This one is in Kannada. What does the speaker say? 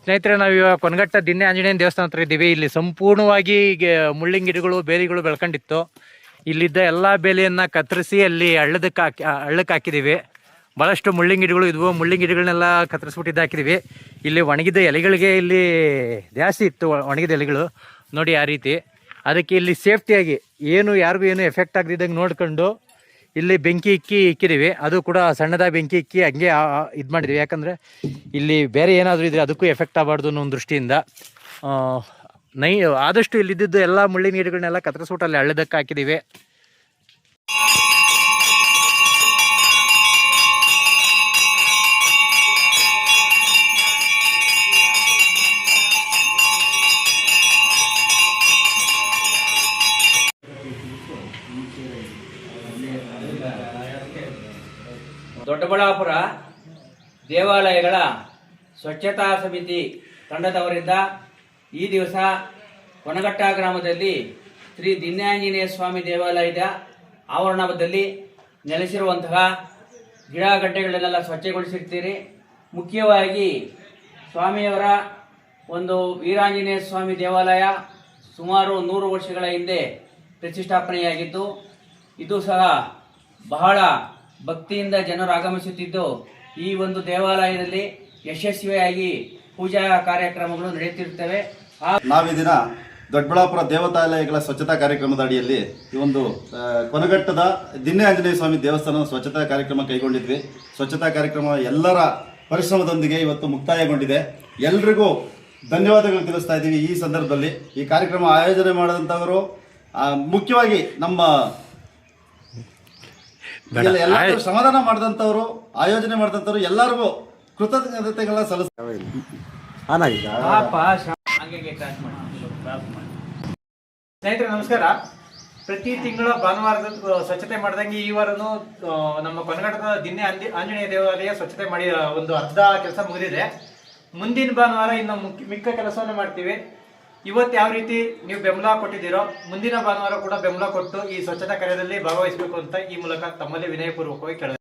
ಸ್ನೇಹಿತರೆ, ನಾವು ಇವಾಗ ಕೊನಗಟ್ಟ ದಿನ್ನೆ ಆಂಜನೇಯನ ದೇವಸ್ಥಾನ ಹತ್ರ ಇದ್ದೀವಿ. ಇಲ್ಲಿ ಸಂಪೂರ್ಣವಾಗಿ ಮುಳ್ಳಿನ ಗಿಡಗಳು, ಬೇಲಿಗಳು ಬೆಳ್ಕೊಂಡಿತ್ತು. ಇಲ್ಲಿದ್ದ ಎಲ್ಲ ಬೇಲಿಯನ್ನು ಕತ್ತರಿಸಿ ಅಲ್ಲಿ ಹಳ್ಳಕ್ಕೆ ಹಾಕಿದ್ದೀವಿ. ಭಾಳಷ್ಟು ಮುಳ್ಳಿನ ಗಿಡಗಳು ಇದ್ವು. ಮುಳ್ಳಿನ ಗಿಡಗಳನ್ನೆಲ್ಲ ಕತ್ತರಿಸ್ಬಿಟ್ಟಿದ್ದು ಹಾಕಿದ್ದೀವಿ. ಇಲ್ಲಿ ಒಣಗಿದ ಎಲೆಗಳಿಗೆ ಇಲ್ಲಿ ಜಾಸ್ತಿ ಇತ್ತು, ಒಣಗಿದ ಎಲೆಗಳು ನೋಡಿ ಆ ರೀತಿ. ಅದಕ್ಕೆ ಇಲ್ಲಿ ಸೇಫ್ಟಿಯಾಗಿ ಯಾರಿಗೂ ಏನು ಎಫೆಕ್ಟ್ ಆಗದಿದ್ದಂಗೆ ನೋಡ್ಕೊಂಡು ಇಲ್ಲಿ ಬೆಂಕಿ ಇಕ್ಕಿದ್ದೀವಿ. ಅದು ಕೂಡ ಸಣ್ಣದಾಗಿ ಬೆಂಕಿ ಇಕ್ಕಿ ಹಂಗೆ ಇದು ಮಾಡಿದ್ದೀವಿ. ಯಾಕಂದರೆ ಇಲ್ಲಿ ಬೇರೆ ಏನಾದರೂ ಇದ್ದರೆ ಅದಕ್ಕೂ ಎಫೆಕ್ಟ್ ಆಗಬಾರ್ದು ಅನ್ನೋ ಒಂದು ದೃಷ್ಟಿಯಿಂದ ಆದಷ್ಟು ಇಲ್ಲಿದ್ದು ಎಲ್ಲ ಮುಳ್ಳಿನ ಗಿಡಗಳನ್ನೆಲ್ಲ ಕತ್ತರಿಸ್ಬಿಟ್ಟು ಅಲ್ಲಿ ಹಳ್ಳದಕ್ಕೆ ಹಾಕಿದ್ದೀವಿ. ದೊಡ್ಡಬಳ್ಳಾಪುರ ದೇವಾಲಯಗಳ ಸ್ವಚ್ಛತಾ ಸಮಿತಿ ತಂಡದವರಿಂದ ಈ ದಿವಸ ಕೊನಗಟ್ಟ ಗ್ರಾಮದಲ್ಲಿ ಶ್ರೀ ದಿನ್ಯಾಂಜನೇಯ ಸ್ವಾಮಿ ದೇವಾಲಯದ ಆವರಣದಲ್ಲಿ ನೆಲೆಸಿರುವಂತಹ ಗಿಡ ಗಡ್ಡೆಗಳನ್ನೆಲ್ಲ ಸ್ವಚ್ಛಗೊಳಿಸಿರ್ತೀರಿ. ಮುಖ್ಯವಾಗಿ ಸ್ವಾಮಿಯವರ ಒಂದು ವೀರಾಂಜನೇಯ ಸ್ವಾಮಿ ದೇವಾಲಯ ಸುಮಾರು 100 ವರ್ಷಗಳ ಹಿಂದೆ ಪ್ರತಿಷ್ಠಾಪನೆಯಾಗಿದ್ದು, ಇದು ಸಹ ಬಹಳ ಭಕ್ತಿಯಿಂದ ಜನರು ಆಗಮಿಸುತ್ತಿದ್ದು, ಈ ಒಂದು ದೇವಾಲಯದಲ್ಲಿ ಯಶಸ್ವಿಯಾಗಿ ಪೂಜಾ ಕಾರ್ಯಕ್ರಮಗಳು ನಡೆಯುತ್ತಿರುತ್ತವೆ. ನಾವೀ ದಿನ ದೊಡ್ಡಬಳ್ಳಾಪುರ ದೇವಾಲಯಗಳ ಸ್ವಚ್ಛತಾ ಕಾರ್ಯಕ್ರಮದ ಅಡಿಯಲ್ಲಿ ಈ ಒಂದು ಕೊನಗಟ್ಟದ ದಿನ್ನೆ ಆಂಜನೇಯ ಸ್ವಾಮಿ ದೇವಸ್ಥಾನದ ಸ್ವಚ್ಛತಾ ಕಾರ್ಯಕ್ರಮ ಕೈಗೊಂಡಿದ್ವಿ. ಸ್ವಚ್ಛತಾ ಕಾರ್ಯಕ್ರಮ ಎಲ್ಲರ ಪರಿಶ್ರಮದೊಂದಿಗೆ ಇವತ್ತು ಮುಕ್ತಾಯಗೊಂಡಿದೆ. ಎಲ್ರಿಗೂ ಧನ್ಯವಾದಗಳು ತಿಳಿಸ್ತಾ ಇದ್ದೀವಿ. ಈ ಸಂದರ್ಭದಲ್ಲಿ ಈ ಕಾರ್ಯಕ್ರಮ ಆಯೋಜನೆ ಮಾಡಿದಂಥವರು, ಮುಖ್ಯವಾಗಿ ನಮ್ಮ ಎಲ್ಲರೂ ಸಮಾಧಾನ ಮಾಡಿದಂಥವ್ರು, ಆಯೋಜನೆ ಮಾಡಿದಂಥವ್ರು ಎಲ್ಲರಿಗೂ ಕೃತಜ್ಞತೆಗಳನ್ನ ಸಲ್ಲಿಸ್ತಾರೆ. ಸ್ನೇಹಿತರೆ ನಮಸ್ಕಾರ. ಪ್ರತಿ ತಿಂಗಳ ಭಾನುವಾರದ ಸ್ವಚ್ಛತೆ ಮಾಡಿದಂಗೆ ಈ ವಾರನೂ ನಮ್ಮ ಕೊನಗಟ್ಟದ ದಿನ್ನೆ ಆಂಜನೇಯ ದೇವಾಲಯ ಸ್ವಚ್ಛತೆ ಮಾಡಿ ಒಂದು ಅರ್ಧ ಕೆಲಸ ಮುಗಿದಿದೆ. ಮುಂದಿನ ಭಾನುವಾರ ಇನ್ನು ಮಿಕ್ಕ ಕೆಲಸವನ್ನು ಮಾಡ್ತೀವಿ. ಇವತ್ತು ಯಾವ ರೀತಿ ನೀವು ಬೆಂಬಲ ಕೊಟ್ಟಿದ್ದೀರೋ, ಮುಂದಿನ ಭಾನುವಾರ ಕೂಡ ಬೆಂಬಲ ಕೊಟ್ಟು ಈ ಸ್ವಚ್ಛತಾ ಕಾರ್ಯದಲ್ಲಿ ಭಾಗವಹಿಸಬೇಕು ಅಂತ ಈ ಮೂಲಕ ತಮ್ಮಲ್ಲಿ ವಿನಯಪೂರ್ವಕವಾಗಿ ಕೇಳಿದೆ.